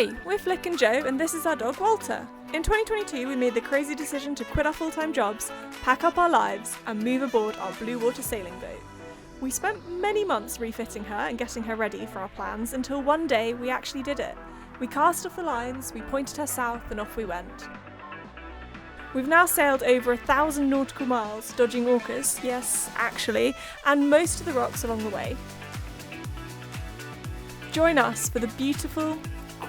Hey, we're Flick and Joe, and this is our dog Walter. In 2022, we made the crazy decision to quit our full-time jobs, pack up our lives, and move aboard our blue water sailing boat. We spent many months refitting her and getting her ready for our plans until one day we actually did it. We cast off the lines, we pointed her south, and off we went. We've now sailed over 1,000 nautical miles, dodging orcas, yes, actually, and most of the rocks along the way. Join us for the beautiful,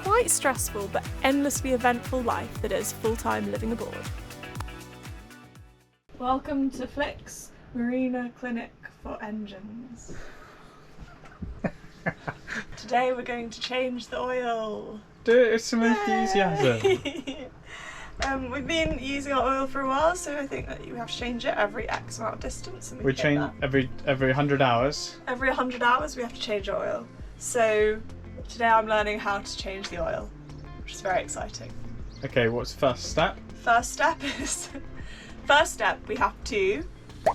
quite stressful but endlessly eventful life that is full-time living aboard. Welcome to Flick's Marina Clinic for Engines. Today we're going to change the oil. Do it with some enthusiasm. We've been using our oil for a while, so I think that you have to change it every X amount of distance. And We change every 100 hours. Every 100 hours we have to change our oil. So today I'm learning how to change the oil, which is very exciting. Okay, what's the first step? First step we have to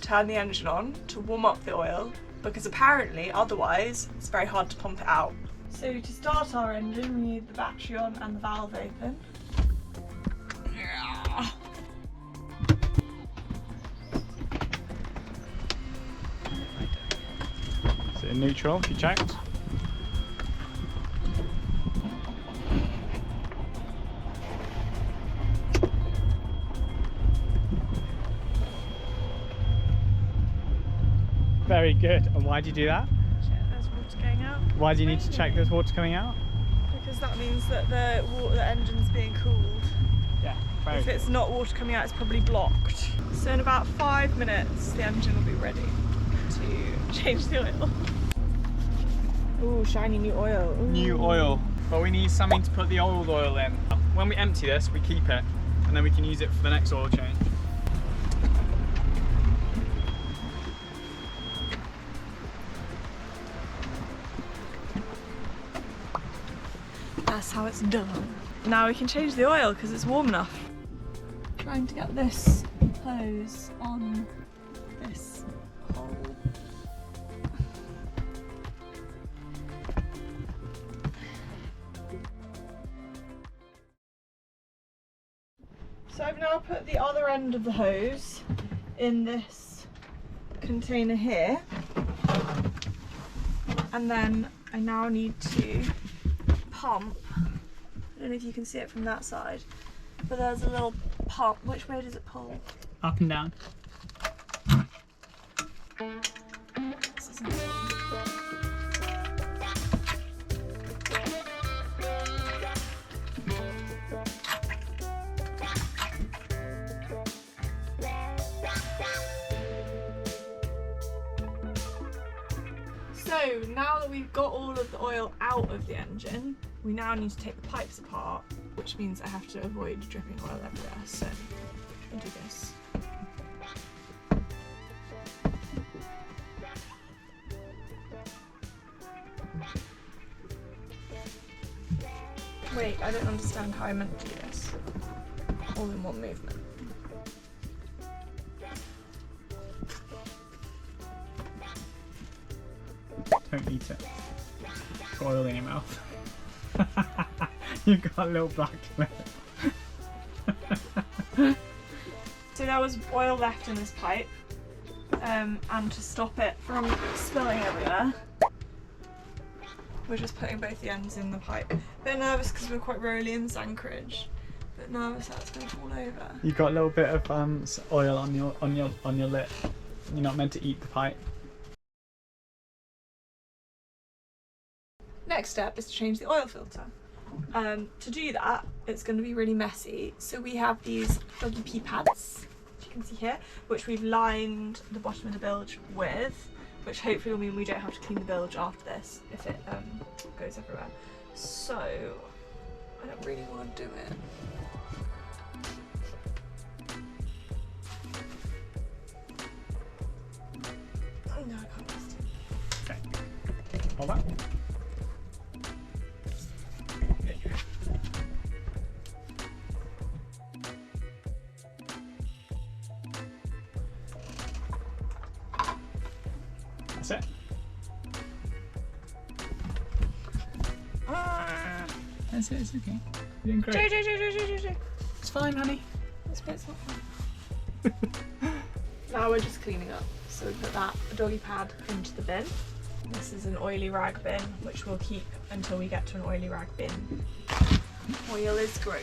turn the engine on to warm up the oil, because apparently otherwise it's very hard to pump it out. So to start our engine we need the battery on and the valve open. Is it in neutral? Have you checked? Very good. And why do you do that? Check there's water going out. Why do you need to check there's water coming out? Because that means that the engine's being cooled. Yeah, very If good. it's not water coming out, it's probably blocked. So in about 5 minutes, the engine will be ready to change the oil. Ooh, shiny new oil. Ooh. New oil. But we need something to put the old oil in. When we empty this, we keep it, and then we can use it for the next oil change. That's how it's done. Now we can change the oil because it's warm enough. Trying to get this hose on this hole. So I've now put the other end of the hose in this container here, and then I now need to pump. I don't know if you can see it from that side, but there's a little pump. Which way does it pull? Up and down. This isn't it. So now that we've got all of the oil out of the engine, we now need to take the pipes apart, which means I have to avoid dripping oil everywhere. So I'll do this. Wait, I don't understand how I meant to do this. All in one movement. Don't eat it. Got oil in your mouth. You've got a little black lip. So there was oil left in this pipe, and to stop it from spilling everywhere, we're just putting both the ends in the pipe. Bit nervous because we're quite rolly in this anchorage. Bit nervous that it's going to fall over. You got a little bit of oil on your lip. You're not meant to eat the pipe. Next step is to change the oil filter. To do that, it's going to be really messy. So we have these doggy pee pads, as you can see here, which we've lined the bottom of the bilge with, which hopefully will mean we don't have to clean the bilge after this if it goes everywhere. So I don't really want to do it. Oh no, I can't just do it. Okay. Hold that. That's it. That's it, it's okay. You're doing great. Joe. It's fine, honey. This bit's not fun. Now we're just cleaning up. So we put that doggy pad into the bin. This is an oily rag bin, which we'll keep until we get to an oily rag bin. Oil is gross.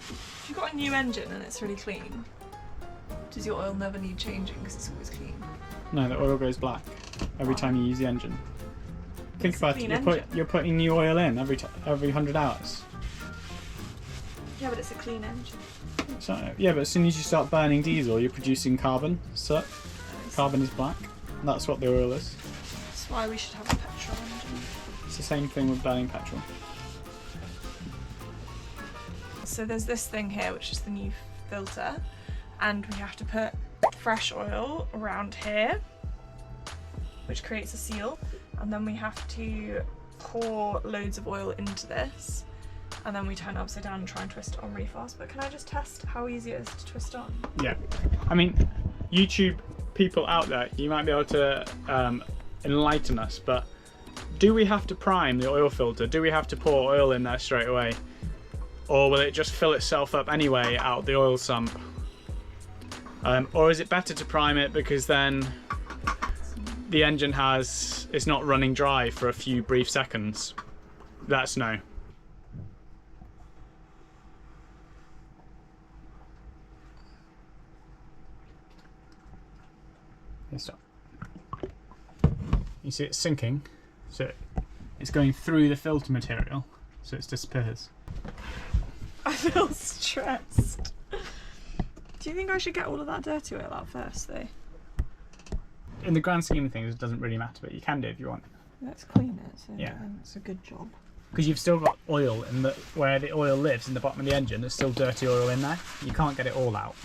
If you've got a new engine and it's really clean, does your oil never need changing because it's always clean? No, the oil goes black every time you use the engine. Think It's a about clean it. engine. You're putting new oil in every 100 hours. Yeah, but it's a clean engine. So, yeah, but as soon as you start burning diesel, you're producing carbon. So carbon is black. That's what the oil is. That's why we should have a petrol engine. It's the same thing with burning petrol. So there's this thing here, which is the new filter, and we have to put fresh oil around here, which creates a seal, and then we have to pour loads of oil into this, and then we turn it upside down and try and twist it on really fast. But can I just test how easy it is to twist on? Yeah. I mean, YouTube people out there, you might be able to enlighten us, but do we have to prime the oil filter? Do we have to pour oil in there straight away? Or will it just fill itself up anyway out the oil sump? Or is it better to prime it because then the engine is not running dry for a few brief seconds? Let us know. Stop. You see it's sinking, so it's going through the filter material, so it disappears. I feel stressed. Do you think I should get all of that dirty oil out first, though? In the grand scheme of things, it doesn't really matter, but you can do if you want. Let's clean it, so Yeah. it's a good job. Because you've still got oil in where the oil lives in the bottom of the engine. There's still dirty oil in there. You can't get it all out.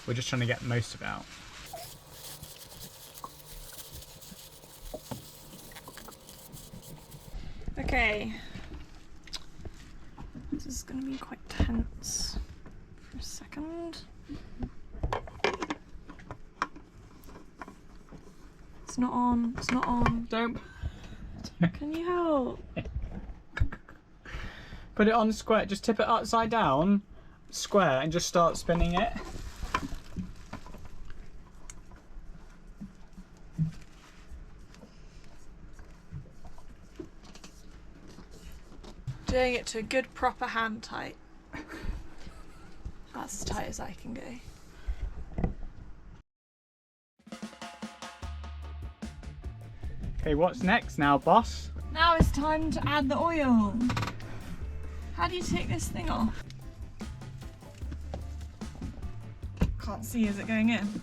We're just trying to get most of it out. Okay. This is going to be quite tense for a second. It's not on. It's not on. Don't Can you help? put it on square. Just tip it upside down, square, and just start spinning it. Doing it to a good proper hand tight. That's as tight as I can go. Okay, what's next now, boss? Now it's time to add the oil. How do you take this thing off? Can't see, is it going in?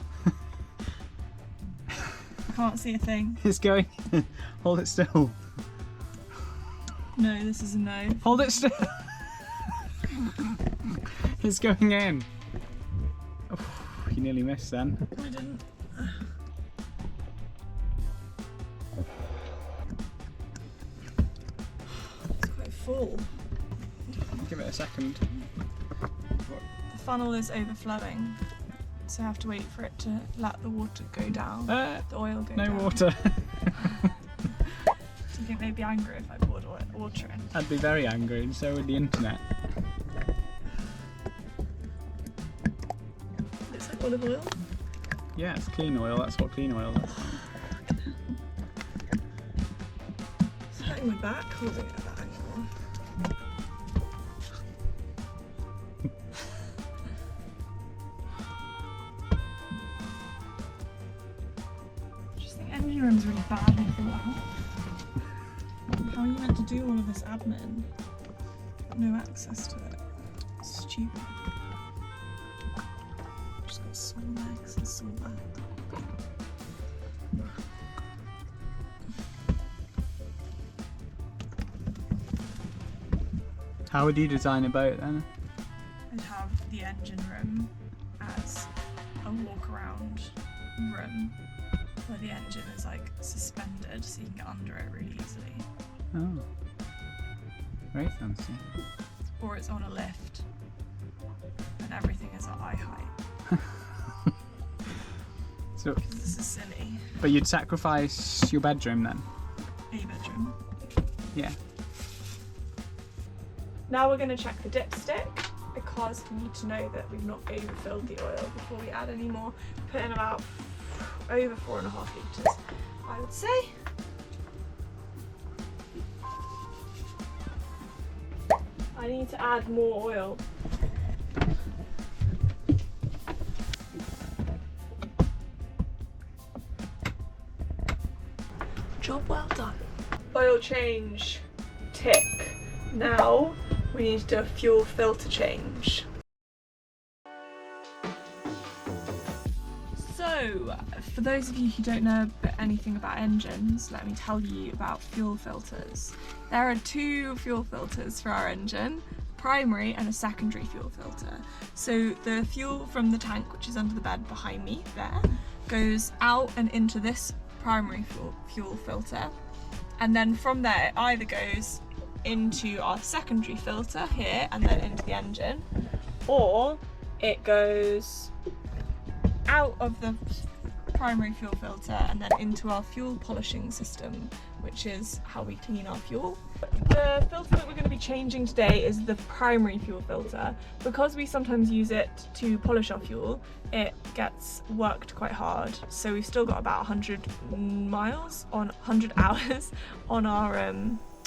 Can't see a thing. It's going. Hold it still. No, this is a no. Hold it still. It's going in. Oh, you nearly missed then. I didn't. It's quite full. Give it a second. The funnel is overflowing, so I have to wait for it to let the water go down. The oil go No down. water. Do you think they'd be angry if I poured water in? I'd be very angry, and so would the internet. Looks like olive oil. Yeah, it's clean oil. That's what clean oil is. It's hurting my back holding it at that angle. I just think engine room's really bad for a while. How are you meant to do all of this admin? No access to it. It's stupid. Just got sore legs and sore back. How would you design a boat then? I'd have the engine room as a walk around room where the engine is like suspended so you can get under it really easily. Oh. Very fancy. Or it's on a lift and everything is at eye height. So, This is silly. but you'd sacrifice your bedroom then? A bedroom. Yeah. Now we're going to check the dipstick because we need to know that we've not overfilled the oil before we add any more. Put in about over 4.5 litres, I would say. I need to add more oil. Job well done. Oil change, tick. Now we need to do a fuel filter change. So, for those of you who don't know anything about engines, let me tell you about fuel filters. There are 2 fuel filters for our engine, primary and a secondary fuel filter. So the fuel from the tank, which is under the bed behind me there, goes out and into this primary fuel filter, and then from there it either goes into our secondary filter here and then into the engine, or it goes out of the primary fuel filter and then into our fuel polishing system, which is how we clean our fuel. The filter that we're going to be changing today is the primary fuel filter. Because we sometimes use it to polish our fuel, it gets worked quite hard. So we've still got about 100 hours on our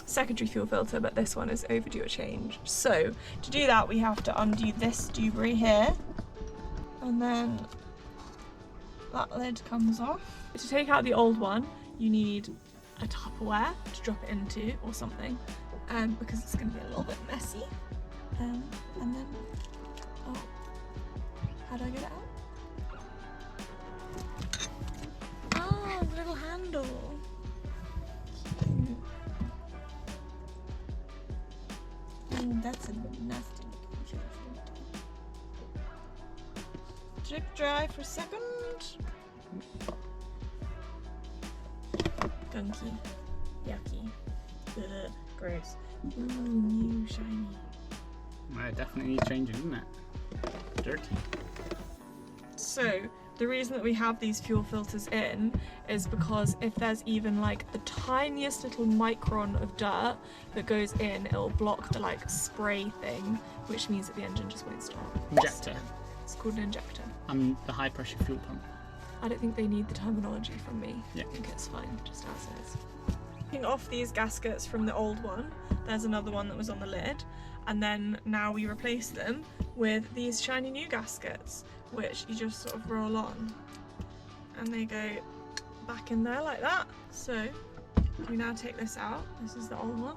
secondary fuel filter, but this one is overdue a change. So to do that, we have to undo this dewberry here, and then that lid comes off. To take out the old one, you need a Tupperware to drop it into or something, because it's going to be a little bit messy. And then, oh, how do I get it out? Oh, the little handle. Cute. That's a nasty looking filter. Drip dry for a second. Gunky. Yucky. Ugh, gross. Ooh, new shiny. Well, it definitely needs changing, doesn't it? Dirty. So, the reason that we have these fuel filters in is because if there's even like the tiniest little micron of dirt that goes in, it'll block the like spray thing, which means that the engine just won't start. Injector. It's called an injector. And the high pressure fuel pump. I don't think they need the terminology from me. Yeah. I think it's fine, just as is. Taking off these gaskets from the old one, there's another one that was on the lid, and then now we replace them with these shiny new gaskets, which you just sort of roll on, and they go back in there like that. So we now take this out. This is the old one.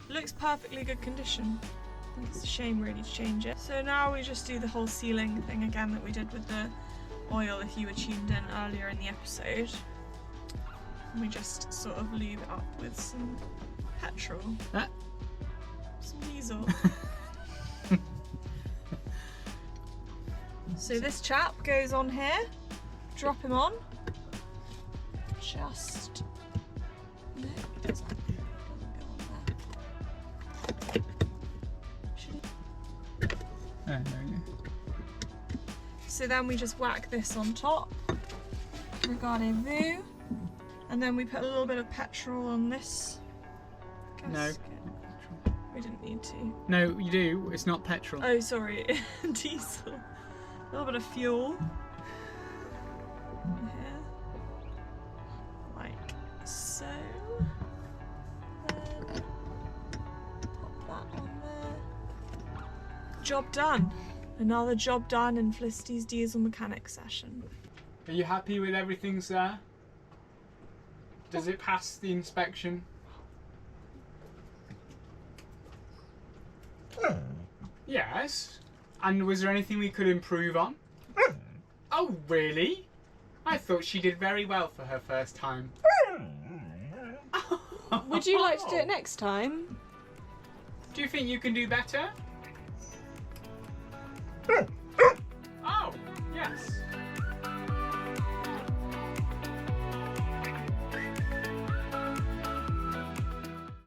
It looks perfectly good condition. I think it's a shame really to change it. So now we just do the whole sealing thing again that we did with the oil if you were tuned in earlier in the episode. And we just sort of lube it up with some petrol. Some diesel. So this chap goes on here, drop him on, just, no, it doesn't go on there. There you go. So then we just whack this on top, regardez-vous, and then we put a little bit of petrol on this gasket. No. We didn't need to. No, you do. It's not petrol. Oh, sorry, diesel. A little bit of fuel. Here. Like so. Then pop that on there. Job done. Another job done in Felicity's diesel mechanic session. Are you happy with everything, sir? Does it pass the inspection? Yes. And was there anything we could improve on? Oh, really? I thought she did very well for her first time. Would you like to do it next time? Do you think you can do better? Oh, yes.